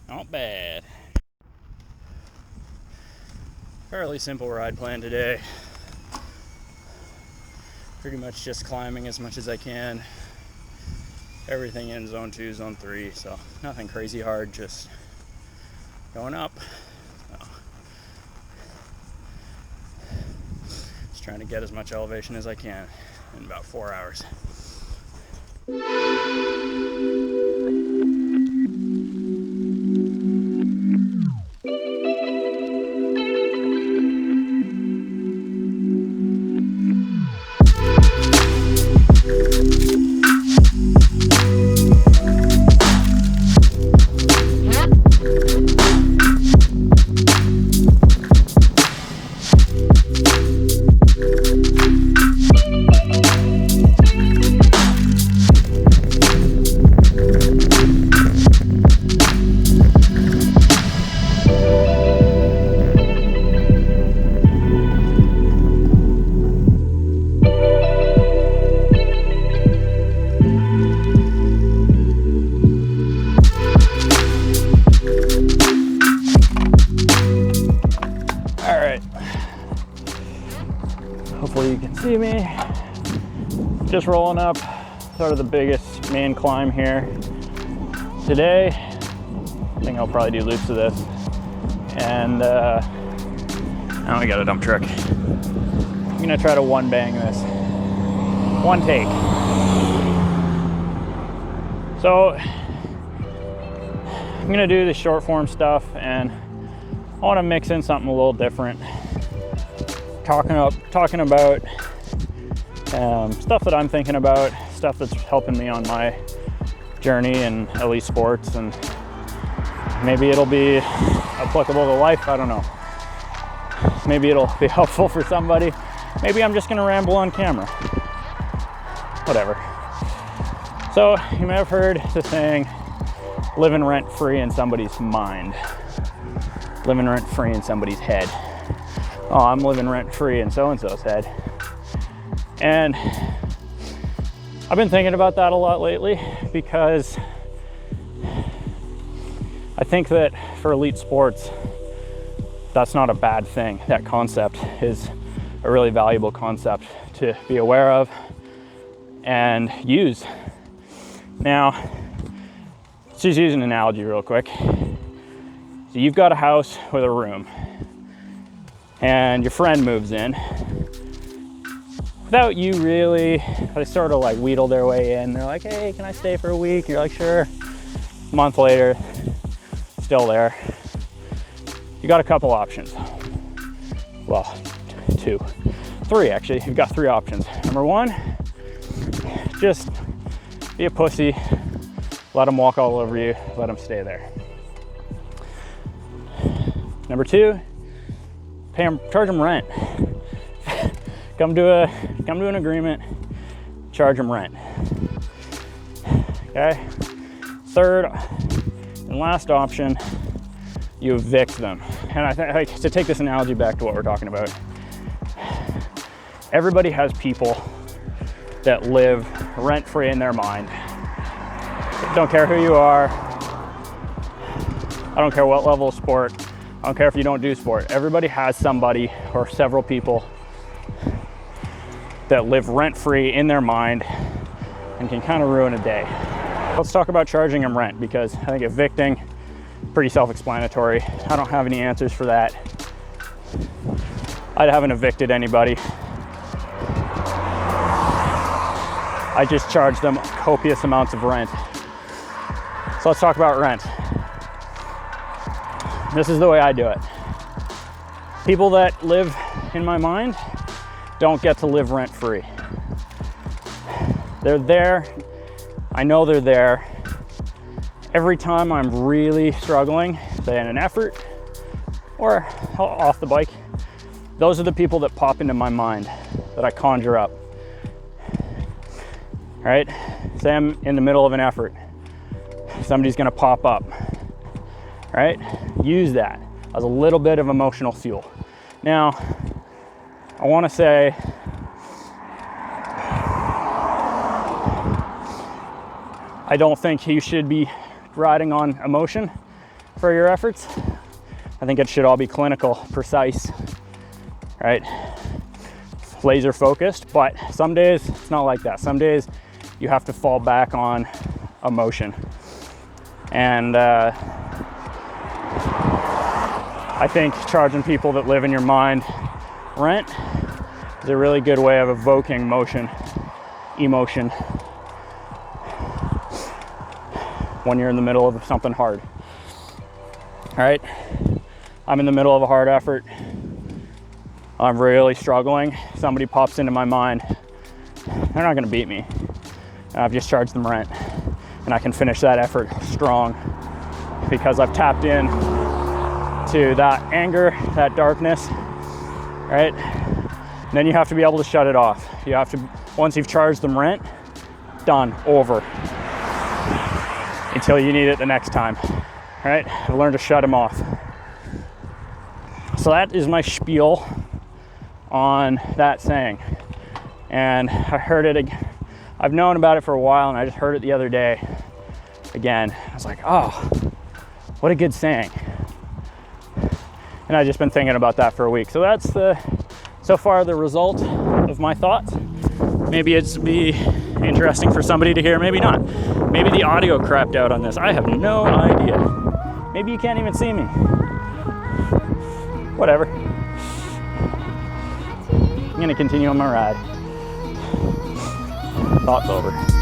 Not bad. Fairly simple ride plan today. Pretty much just climbing as much as I can. Everything in zone 2, zone 3, so nothing crazy hard, just going up. So, just trying to get as much elevation as I can in about 4 hours. Hopefully you can see me. Just rolling up sort of the biggest main climb here today. I think I'll probably do loops of this. And now we got a dump truck. I'm gonna try to one bang this. One take. So I'm gonna do the short form stuff, and I wanna mix in something a little different. Talking about stuff that I'm thinking about, stuff that's helping me on my journey in elite sports, and maybe it'll be applicable to life, I don't know. Maybe it'll be helpful for somebody. Maybe I'm just gonna ramble on camera. Whatever. So you may have heard the saying, living rent-free in somebody's mind. Living rent-free in somebody's head. Oh, I'm living rent-free in so-and-so's head. And I've been thinking about that a lot lately, because I think that for elite sports, that's not a bad thing. That concept is a really valuable concept to be aware of and use. Now, let's just use an analogy real quick. So you've got a house with a room, and your friend moves in. Without you really, they sort of like wheedle their way in. They're like, hey, can I stay for a week? You're like, sure. A month later, still there. You got a couple options. Well, 2, 3 actually. You've got 3 options. Number 1, just be a pussy. Let them walk all over you. Let them stay there. Number 2, charge them rent. come to an agreement, charge them rent. Okay. Third and last option, you evict them. And I think, like, to take this analogy back to what we're talking about, everybody has people that live rent-free in their mind. Don't care who you are. I don't care what level of sport. I don't care if you don't do sport. Everybody has somebody or several people that live rent-free in their mind and can kind of ruin a day. Let's talk about charging them rent, because I think evicting, pretty self-explanatory. I don't have any answers for that. I haven't evicted anybody. I just charge them copious amounts of rent. So let's talk about rent. This is the way I do it. People that live in my mind don't get to live rent-free. They're there. I know they're there. Every time I'm really struggling, say in an effort or off the bike, those are the people that pop into my mind, that I conjure up. All right? Say I'm in the middle of an effort. Somebody's gonna pop up. Right? Use that as a little bit of emotional fuel. Now, I want to say, I don't think you should be riding on emotion. for your efforts. I think it should all be clinical, precise, right? Laser focused, but some days it's not like that. Some days you have to fall back on emotion. And I think charging people that live in your mind rent is a really good way of evoking emotion when you're in the middle of something hard. All right, I'm in the middle of a hard effort. I'm really struggling. Somebody pops into my mind. They're not gonna beat me. I've just charged them rent, and I can finish that effort strong because I've tapped in to that anger, that darkness, right? And then you have to be able to shut it off. You have to, once you've charged them rent, done, over, until you need it the next time, right? I've learned to shut them off. So that is my spiel on that saying. And I heard it, I've known about it for a while, and I just heard it the other day again. I was like, oh, what a good saying. And I've just been thinking about that for a week. So that's so far the result of my thoughts. Maybe it's be interesting for somebody to hear, maybe not. Maybe the audio crapped out on this. I have no idea. Maybe you can't even see me. Whatever. I'm gonna continue on my ride. Thoughts over.